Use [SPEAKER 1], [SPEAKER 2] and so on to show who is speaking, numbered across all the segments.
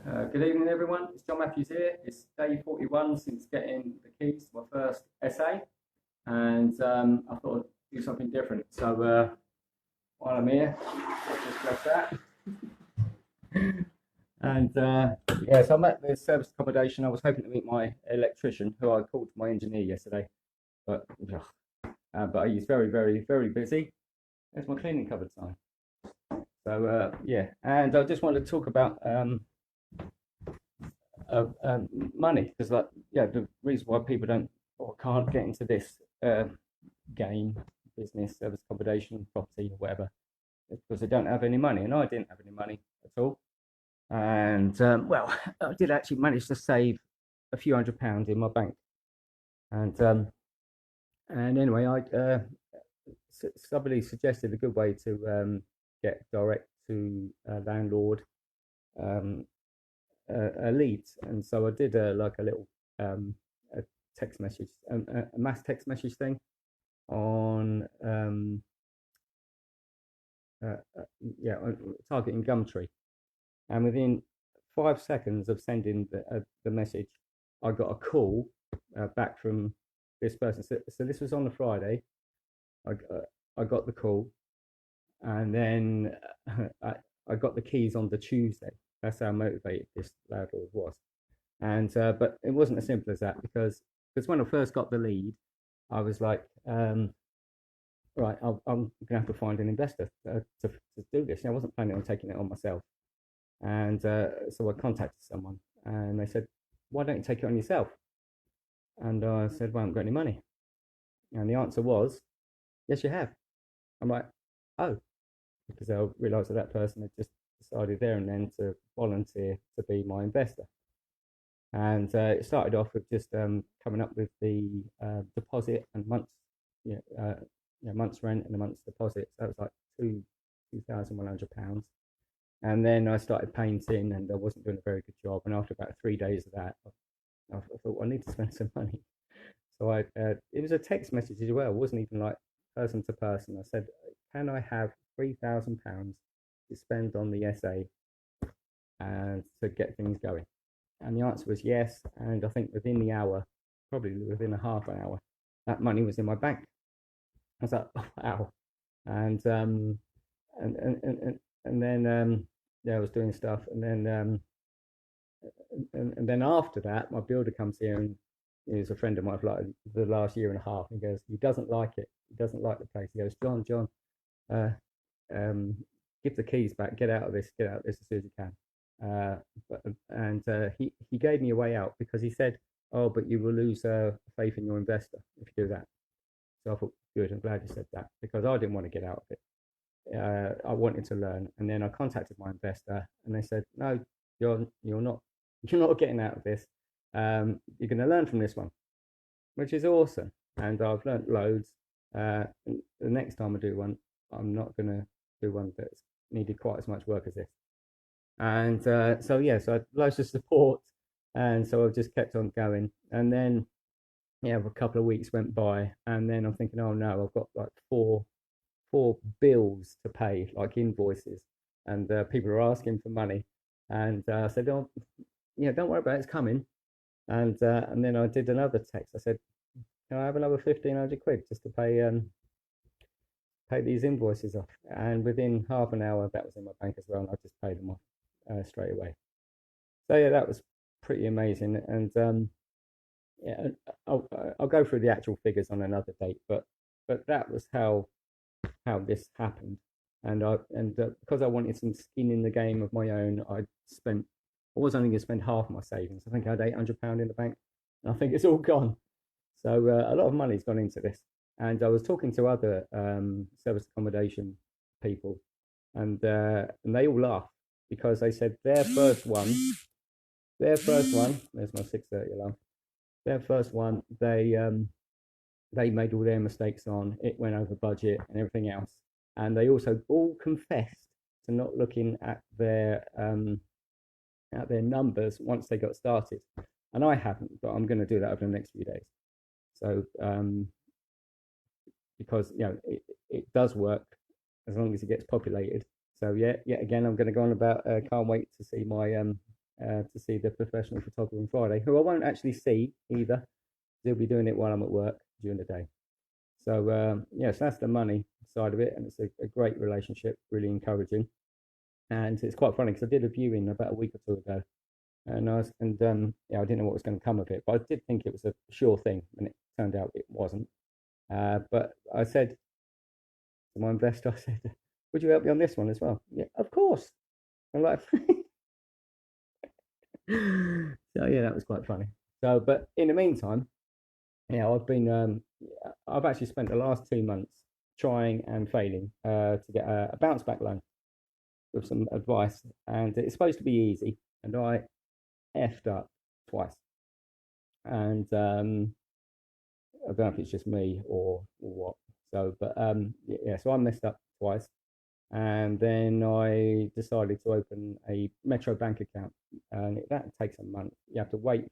[SPEAKER 1] Good evening, everyone. It's John Matthews here. It's day 41 since getting the keys to my first essay, and I thought I'd do something different. So while I'm here, I'll just press that. And yeah, so I'm at the service accommodation. I was hoping to meet my electrician, who I called my engineer yesterday, but he's very, very, very busy. There's my cleaning cupboard sign. So yeah, and I just wanted to talk about money, because the reason why people don't or can't get into this game, business, service accommodation, property, or whatever, is because they don't have any money, and I didn't have any money at all. And well, I did actually manage to save a few £100 in my bank, and anyway, somebody suggested a good way to get direct to landlord um, leads, and so I did like a little a text message, a mass text message thing on yeah, targeting Gumtree, and within 5 seconds of sending the message, I got a call back from this person. So this was on a Friday. I got the call, and then I got the keys on the Tuesday. That's how motivated this landlord was. And but it wasn't as simple as that, because when I first got the lead, I was like, right, I'm gonna have to find an investor to do this. I wasn't planning on taking it on myself, and so I contacted someone, and they said, why don't you take it on yourself? And I said, well, I haven't got any money. And the answer was, yes, you have. I'm like, oh, because I realised that person had just decided there and then to volunteer to be my investor. And it started off with just coming up with the deposit and months, month's rent and a month's deposit. So it was like £2,100. And then I started painting, and I wasn't doing a very good job. And after about 3 days of that, I thought, well, I need to spend some money. So it was a text message as well. It wasn't even like person to person. I said, can I have £3,000 to spend on the essay and to get things going? And the answer was yes. And I think within the hour, probably within a half an hour, that money was in my bank. I was like, oh, wow. And and then yeah, I was doing stuff, and then after that, my builder comes here, and he's a friend of mine for like the last year and a half. And he goes, he doesn't like it. He doesn't like the place. He goes, John, uh, um, give the keys back. Get out of this. Get out of this as soon as you can. He gave me a way out, because he said, oh, but you will lose faith in your investor if you do that. So I thought, good, I'm glad you said that, because I didn't want to get out of it. I wanted to learn. And then I contacted my investor, and they said, no, you're not getting out of this. You're going to learn from this one, which is awesome. And I've learned loads. The next time I do one, I'm not going to do one that's needed quite as much work as this. And so yeah, so I had loads of support, and so I've just kept on going. And then yeah, a couple of weeks went by, and then I'm thinking, oh no, I've got like four bills to pay, like invoices, and people are asking for money. And I said, oh, yeah, don't worry about it, it's coming. And then I did another text. I said, can I have another 1,500 quid just to pay these invoices off? And within half an hour, that was in my bank as well, and I just paid them off straight away. So yeah, that was pretty amazing. And yeah, I'll go through the actual figures on another date, but that was how this happened. And because I wanted some skin in the game of my own, I was only going to spend half my savings. I think I had £800 in the bank, and I think it's all gone. So a lot of money's gone into this. And I was talking to other service accommodation people, and they all laughed, because they said their first one. There's my 6:30 alarm. Their first one, they made all their mistakes on. It went over budget and everything else, and they also all confessed to not looking at their numbers once they got started. And I haven't, but I'm going to do that over the next few days. So because it does work as long as it gets populated. So yeah, again, I'm going to go on about. Can't wait to see my to see the professional photographer on Friday, who I won't actually see either. He'll be doing it while I'm at work during the day. So yeah, so that's the money side of it, and it's a great relationship, really encouraging. And it's quite funny because I did a viewing about a week or two ago, and yeah, I didn't know what was going to come of it, but I did think it was a sure thing, and it turned out it wasn't. But I said to my investor, I said, "Would you help me on this one as well?" Yeah, of course. I'm like, so yeah, that was quite funny. So, but in the meantime, yeah, I've actually spent the last 2 months trying and failing to get a bounce back loan with some advice, and it's supposed to be easy, and I effed up twice, and I don't know if it's just me or what. So, but yeah, so I messed up twice, and then I decided to open a Metro Bank account, and that takes a month. You have to wait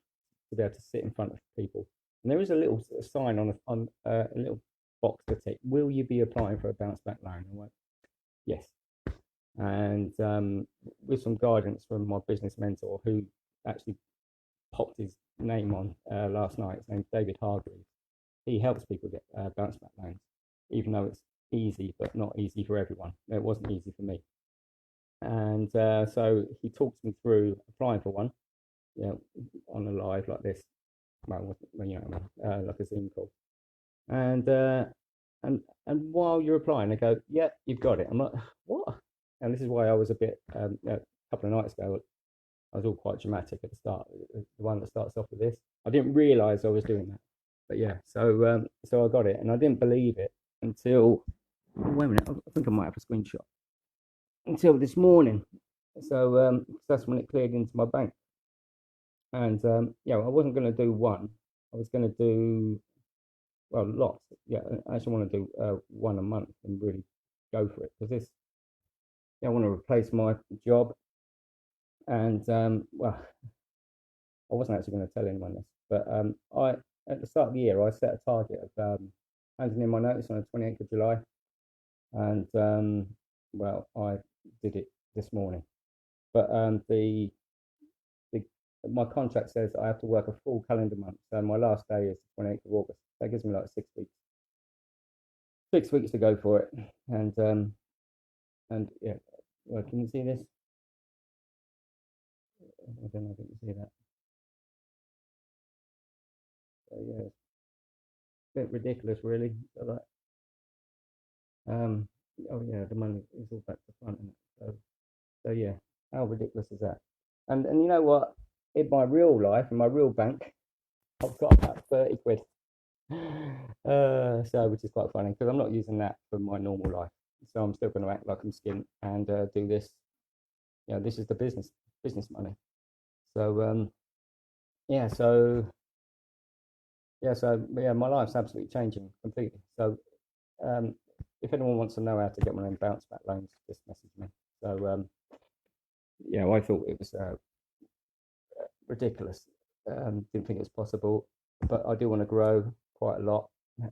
[SPEAKER 1] to be able to sit in front of people, and there is a little sign on a little box to tick. Will you be applying for a bounce back loan? I went, yes, and with some guidance from my business mentor, who actually popped his name on last night. His name's David Hargreaves. He helps people get bounce back loans, even though it's easy, but not easy for everyone. It wasn't easy for me. And so he talked me through applying for one, you know, on a live like this, well, you know, like a Zoom call. And and while you're applying, they go, "Yeah, you've got it." I'm like, "What?" And this is why I was a bit a couple of nights ago. I was all quite dramatic at the start. The one that starts off with this, I didn't realise I was doing that. But yeah, so I got it, and I didn't believe it until wait a minute. I think I might have a screenshot until this morning. So that's when it cleared into my bank, and yeah, I wasn't going to do one. I was going to do well lots. Yeah, I actually want to do one a month and really go for it because this. Yeah, I want to replace my job, and well, I wasn't actually going to tell anyone this, but I at the start of the year I set a target of handing in my notice on the 28th of July, and well, I did it this morning. But the my contract says I have to work a full calendar month, so my last day is the 28th of August. That gives me like 6 weeks, 6 weeks to go for it, and yeah, well, can you see this? I don't know if you can see that. So yeah, it's a bit ridiculous, really. So like, um, oh yeah, the money is all back to front, so yeah, how ridiculous is that? And you know what? In my real life, in my real bank, I've got about 30 quid. So which is quite funny because I'm not using that for my normal life. So I'm still going to act like I'm skint and do this. You know, this is the business money. So yeah, yeah, my life's absolutely changing completely. So if anyone wants to know how to get one of them bounce back loans, just message me. So yeah, I thought it was ridiculous. Didn't think it was possible, but I do want to grow quite a lot,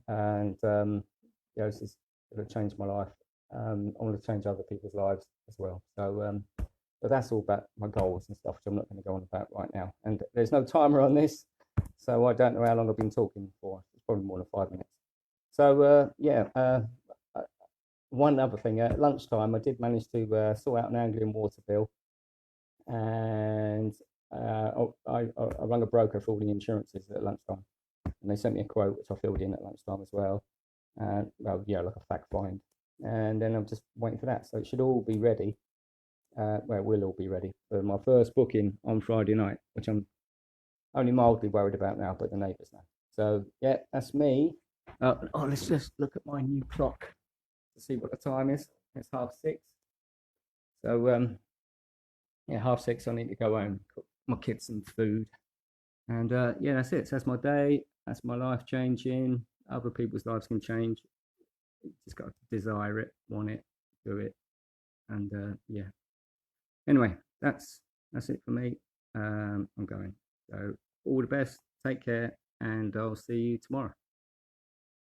[SPEAKER 1] and yeah, this is going to change my life. I want to change other people's lives as well. So, but that's all about my goals and stuff, which I'm not going to go on about right now. And there's no timer on this, so I don't know how long I've been talking for. It's probably more than 5 minutes. So, yeah. One other thing, at lunchtime, I did manage to sort out an Anglian water bill, and I rang a broker for all the insurances at lunchtime, and they sent me a quote which I filled in at lunchtime as well, and well, yeah, like a fact find, and then I'm just waiting for that. So it should all be ready. Well, it will all be ready for my first booking on Friday night, which I'm only mildly worried about now, but the neighbours know. So yeah, that's me. Oh, let's just look at my new clock to see what the time is. It's 6:30. So yeah, 6:30. I need to go home, cook my kids some food, and yeah, that's it. So that's my day. That's my life changing. Other people's lives can change. You just got to desire it, want it, do it, and yeah. Anyway, that's it for me. I'm going. So all the best. Take care, and I'll see you tomorrow.